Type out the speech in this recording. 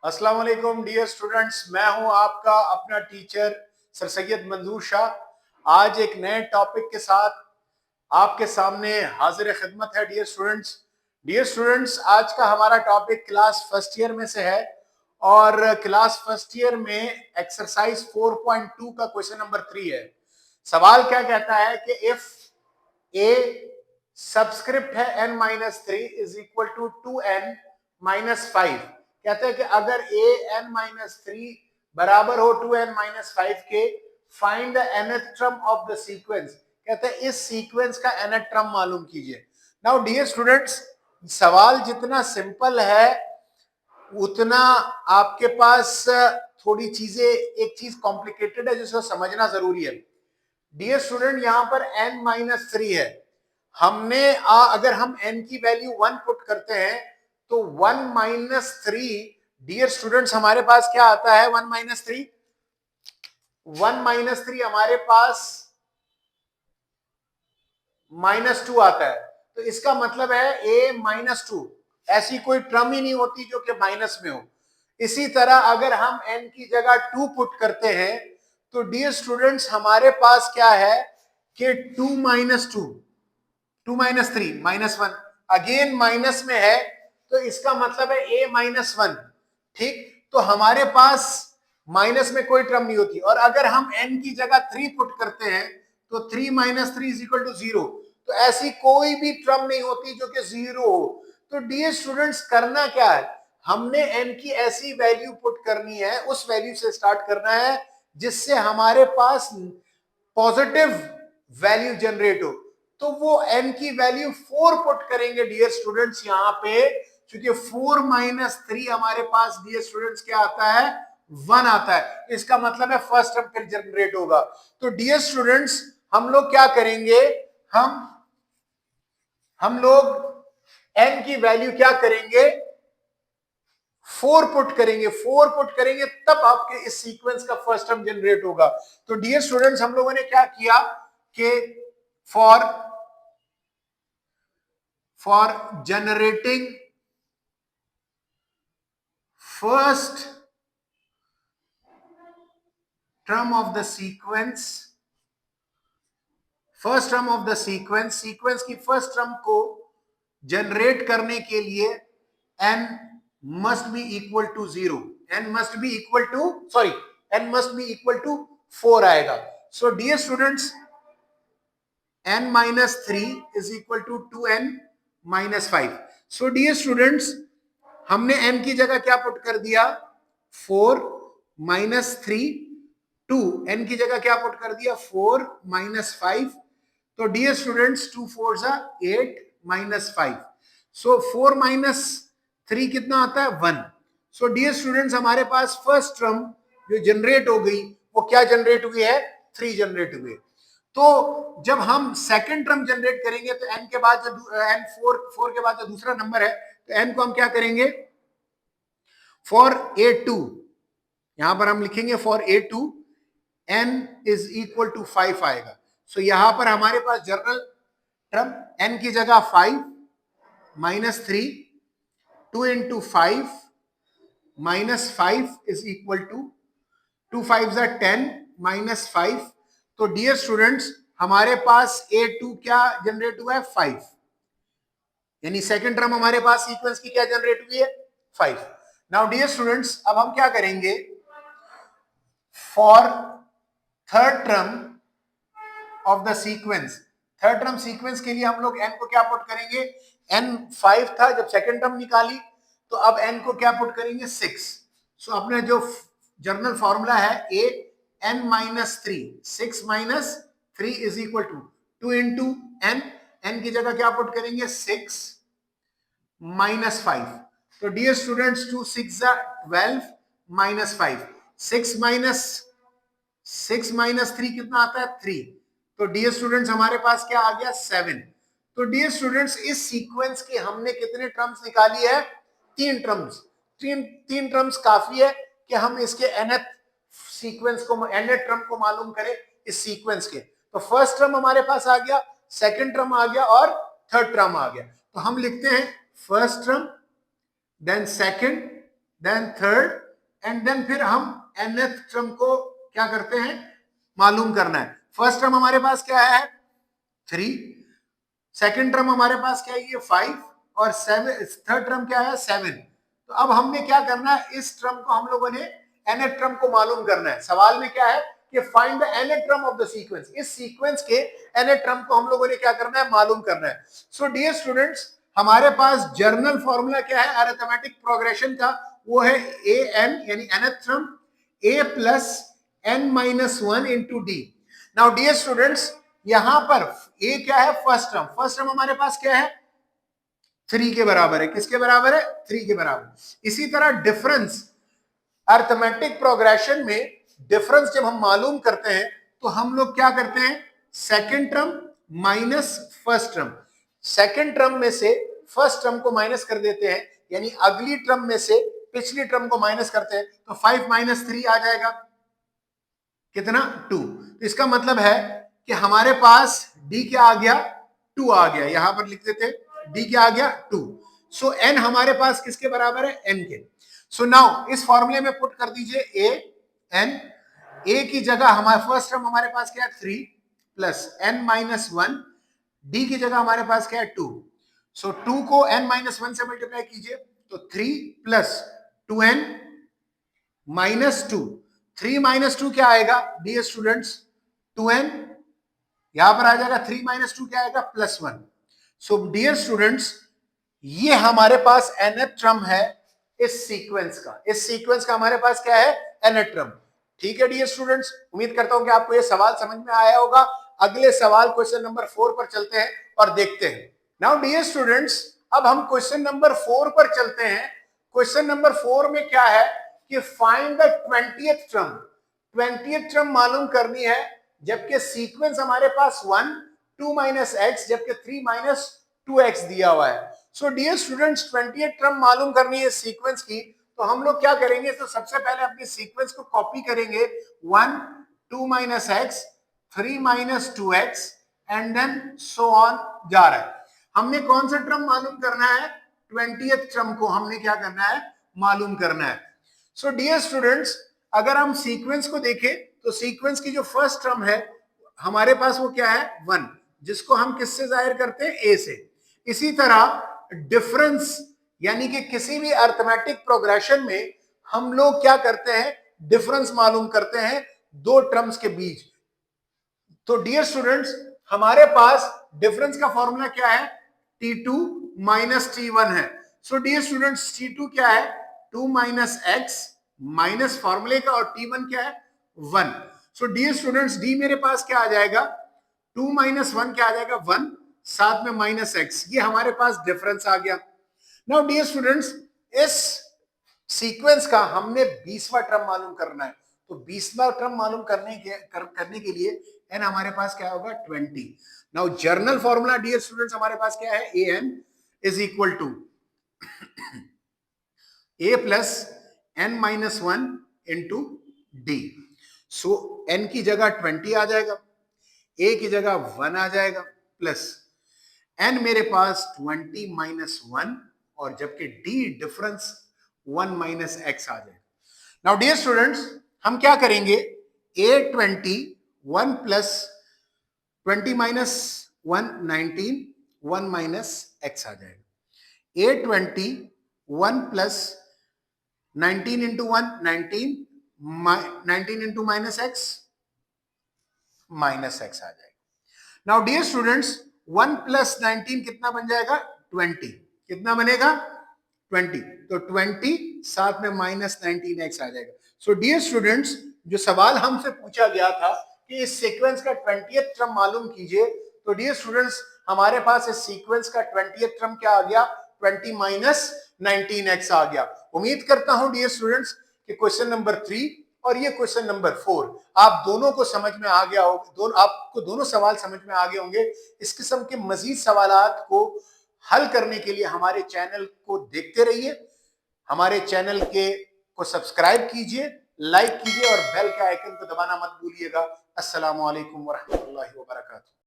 अस्सलाम वालेकुम dear students, मैं हूं आपका अपना टीचर सर सैयद मंजूर शाह। आज एक नए टॉपिक के साथ आपके सामने हाजिर खिदमत है। डियर स्टूडेंट्स, आज का हमारा टॉपिक क्लास फर्स्ट ईयर में से है और क्लास फर्स्ट ईयर में एक्सरसाइज 4.2 का क्वेश्चन नंबर 3 है। सवाल क्या कहता है कि इफ ए सबस्क्रिप्ट है n-3 is equal to 2n-5। कहते हैं कि अगर a n-3 बराबर हो 2n-5 के, find the nth term of the sequence. कहते हैं इस सीक्वेंस का nth टर्म मालूम कीजिए। नाउ डियर स्टूडेंट्स, सवाल जितना सिंपल है उतना आपके पास थोड़ी चीजें, एक चीज कॉम्प्लिकेटेड है जिसको समझना जरूरी है। डियर स्टूडेंट, यहां पर n-3 है। अगर हम n की वैल्यू 1 पुट करते हैं तो 1-3, डियर स्टूडेंट्स, हमारे पास क्या आता है? 1-3 हमारे पास -2 आता है। तो इसका मतलब है a-2, ऐसी कोई टर्म ही नहीं होती जो कि माइनस में हो। इसी तरह अगर हम n की जगह 2 पुट करते हैं तो डियर स्टूडेंट्स हमारे पास क्या है कि 2-3 -1, अगेन माइनस में है, तो इसका मतलब है a-1। ठीक, तो हमारे पास माइनस में कोई टर्म नहीं होती। और अगर हम n की जगह 3 पुट करते हैं तो 3-3 इज इक्वल टू 0। तो ऐसी कोई भी टर्म नहीं होती जो कि 0 हो। तो डियर स्टूडेंट्स, करना क्या है? हमने n की ऐसी वैल्यू पुट करनी है, उस वैल्यू से स्टार्ट करना है जिससे हमारे पास पॉजिटिव वैल्यू जनरेट हो। तो वो n की वैल्यू 4 पुट करेंगे डियर स्टूडेंट्स यहां पे, क्योंकि 4-3 हमारे पास डियर स्टूडेंट्स क्या आता है? 1 आता है। इसका मतलब है फर्स्ट टर्म फिर जनरेट होगा। तो डियर स्टूडेंट्स, हम लोग क्या करेंगे? हम लोग n की वैल्यू क्या करेंगे? 4 पुट करेंगे। 4 पुट करेंगे तब आपके इस सीक्वेंस का फर्स्ट टर्म जनरेट होगा। तो डियर स्टूडेंट्स, हम लोगों ने क्या किया कि for generating first term of the sequence की फर्स्ट टर्म को जनरेट करने के लिए n must be equal to 0, n must be equal to 4 आएगा। So dear students, n-3 is equal to 2n-5। So dear students, हमने n की जगह क्या पुट कर दिया? 4-3, 2, n की जगह क्या पुट कर दिया? 4-5। तो डियर स्टूडेंट्स, 2 4 8-5। सो 4-3 कितना आता है? 1। सो डियर स्टूडेंट्स, हमारे पास फर्स्ट टर्म जो जनरेट हो गई वो क्या जनरेट हुई है? 3 जनरेट हुए। तो जब हम सेकंड टर्म जनरेट करेंगे तो n के बाद जो n4 के बाद जो दूसरा नंबर है, तो n को हम क्या करेंगे? फॉर a2, यहां पर हम लिखेंगे for a2 n is equal to 5 आएगा। सो यहां पर हमारे पास जनरल टर्म n की जगह 5-3, 2 इंटू 5 -5 इज इक्वल टू 2 5 10-5। तो डियर स्टूडेंट्स, हमारे पास a2 क्या जनरेट हुआ है? 5। यानी सेकंड टर्म हमारे पास सीक्वेंस की क्या जनरेट हुई है? 5। नाउ डियर स्टूडेंट्स, अब हम क्या करेंगे? For third term of the sequence, third term sequence के लिए हम लोग n को क्या पुट करेंगे? n 5 था जब सेकंड टर्म निकाली, तो अब n को क्या पुट करेंगे? 6। सो अपने जो जर्नल फॉर्मूला है a(n-3), 6-3 is equal to 2 into n, n की जगह क्या पुट करेंगे? 6-5। तो डियर स्टूडेंट्स, 2 6 12-5, 6 - 3 कितना आता है? 3। तो डियर स्टूडेंट्स, हमारे पास क्या आ गया? 7। तो डियर स्टूडेंट्स, इस सीक्वेंस की हमने कितने टर्म्स निकाली है? 3 टर्म्स। तीन टर्म्स काफी है कि हम इसके nth टर्म को मालूम करें इस सीक्वेंस के। तो फर्स्ट टर्म हमारे पास आ गया, सेकंड टर्म आ गया और थर्ड टर्म आ गया। तो हम लिखते हैं first term, then second, then third, and then फिर हम nth टर्म को क्या करते हैं, मालूम करना है। फर्स्ट टर्म हमारे पास क्या है, 3, सेकंड टर्म हमारे पास क्या है, ये 5, और 7, थर्ड टर्म क्या है, 7। तो अब हमने क्या करना है, इस टर्म को हम लोगों ने nth टर्म को मालूम करना है। सवाल में क्या है कि find the nth term of the sequence, इस सीक्वेंस के nth टर्म को हम लोगों ने क्या करना है, मालूम करना है। सो डियर स्टूडेंट्स, हमारे पास जर्नल फॉर्मूला क्या है अरिथमेटिक प्रोग्रेशन का, वो है an यानी nth term a plus n minus 1 into d. Now dear students, यहां पर a क्या है, फर्स्ट टर्म, फर्स्ट टर्म हमारे पास क्या है, 3 के बराबर है। किसके बराबर है, 3 के बराबर। इसी तरह डिफरेंस, अरिथमेटिक प्रोग्रेशन में डिफरेंस जब हम मालूम करते हैं तो हम लोग क्या करते हैं, second term minus first term, second term में से फर्स्ट टर्म को माइनस कर देते हैं, यानी अगली टर्म में से पिछली टर्म को माइनस करते हैं, तो 5 माइनस 3 आ जाएगा, कितना, 2। तो इसका मतलब है कि हमारे पास d क्या आ गया, 2 आ गया। यहां पर लिख देते d क्या आ गया, 2। सो n हमारे पास किसके बराबर है, n के। सो नाउ इस फॉर्मूले में पुट कर दीजिए a n, a की जगह हमारे फर्स्ट टर्म हमारे पास क्या है, 3 प्लस n माइनस 1, d की जगह हमारे पास क्या है, 2। सो 2 को n माइनस 1 से मल्टीप्लाई कीजिए तो 3 प्लस 2n माइनस 2, 3 माइनस 2 क्या आएगा डियर स्टूडेंट्स, 2n, यहां पर आ जाएगा 3 माइनस 2 क्या आएगा, प्लस 1। सो डियर स्टूडेंट्स, ये हमारे पास nth टर्म है इस सीक्वेंस का, इस सीक्वेंस का हमारे पास क्या है, nth टर्म। ठीक है डियर स्टूडेंट्स, उम्मीद करता हूं कि आपको ये सवाल समझ में आया होगा। अगले सवाल क्वेश्चन नंबर 4 पर चलते हैं और देखते हैं। नाउ डियर स्टूडेंट्स, अब हम क्वेश्चन नंबर 4 पर चलते हैं। क्वेश्चन नंबर 4 में क्या है कि find the 20th term, 20th term मालूम करनी है, जबकि सीक्वेंस हमारे पास 1 2 माइनस एक्स जबकि 3 माइनस 2x दिया हुआ है। सो डियर स्टूडेंट्स, 20th टर्म मालूम करनी है सीक्वेंस की, तो हम लोग क्या करेंगे, तो सबसे पहले अपनी सीक्वेंस को कॉपी करेंगे, 1 2 minus x 3 minus 2x and then so on जा रहा है। हमने कौन सा टर्म मालूम करना है, 20th टर्म को हमने क्या करना है, मालूम करना है। सो डियर स्टूडेंट्स, अगर हम सीक्वेंस को देखें तो सीक्वेंस की जो फर्स्ट टर्म है हमारे पास वो क्या है, 1, जिसको हम किससे जाहिर करते हैं, a से। इसी तरह डिफरेंस, यानी कि किसी भी अरिथमेटिक प्रोग्रेशन में हम लोग क्या करते हैं, डिफरेंस मालूम करते हैं दो टर्म्स के बीच। तो डियर स्टूडेंट्स, हमारे पास डिफरेंस का फॉर्मूला क्या है, t2 माइनस t1 है। सो डियर स्टूडेंट्स, t2 क्या है, 2 माइनस एक्स माइनस फॉर्मूले का, और t1 क्या है, 1। सो डियर स्टूडेंट्स, d मेरे पास क्या आ जाएगा, 2 माइनस 1 क्या आ जाएगा, 1, साथ में माइनस एक्स, ये हमारे पास डिफरेंस आ गया। नाउ डियर स्टूडेंट्स, इस सीक्वेंस का हमने 20वां टर्म मालूम करना है, तो 20वां टर्म मालूम करने के लिए n हमारे पास क्या होगा, 20। Now general formula dear students हमारे पास क्या है, an is equal to a plus n minus 1 into d. So n की जगह 20 आ जाएगा, a की जगह 1 आ जाएगा, प्लस n मेरे पास 20 माइनस 1, और जबकि d डिफरेंस 1 माइनस एक्स आ जाएगा। नाउ डियर स्टूडेंट्स, हम क्या करेंगे, a20 1 plus 20 minus 1 19, 1 minus x आ जाएगा। a20 1 प्लस 19 इंटू 1 19, 19 इंटू माइनस एक्स आ जाएगा। नाउ डियर स्टूडेंट्स, 1 प्लस 19 कितना बन जाएगा, 20। कितना बनेगा, 20। तो 20 साथ में माइनस 19x आ जाएगा। सो डियर स्टूडेंट्स, जो सवाल हमसे पूछा गया था कि इस सीक्वेंस का 20th टर्म मालूम कीजिए, तो डियर स्टूडेंट्स हमारे पास इस सीक्वेंस का 20th टर्म क्या आ गया, 20 माइनस 19x आ गया। उम्मीद करता हूं डियर स्टूडेंट्स कि क्वेश्चन नंबर 3 और ये क्वेश्चन नंबर 4 आप दोनों को समझ में आ गया हो, आपको दोनों सवाल समझ में आ गए होंगे। इस किस्म के मजीद सवालात को हल करने के लिए हमारे चैनल को देखते रहिए, हमारे चैनल को सब्सक्राइब कीजिए, लाइक कीजिए और बेल के आइकन को दबाना मत भूलिएगा। अस्सलामु अलैकुम व रहमतुल्लाहि व बरकातुहू।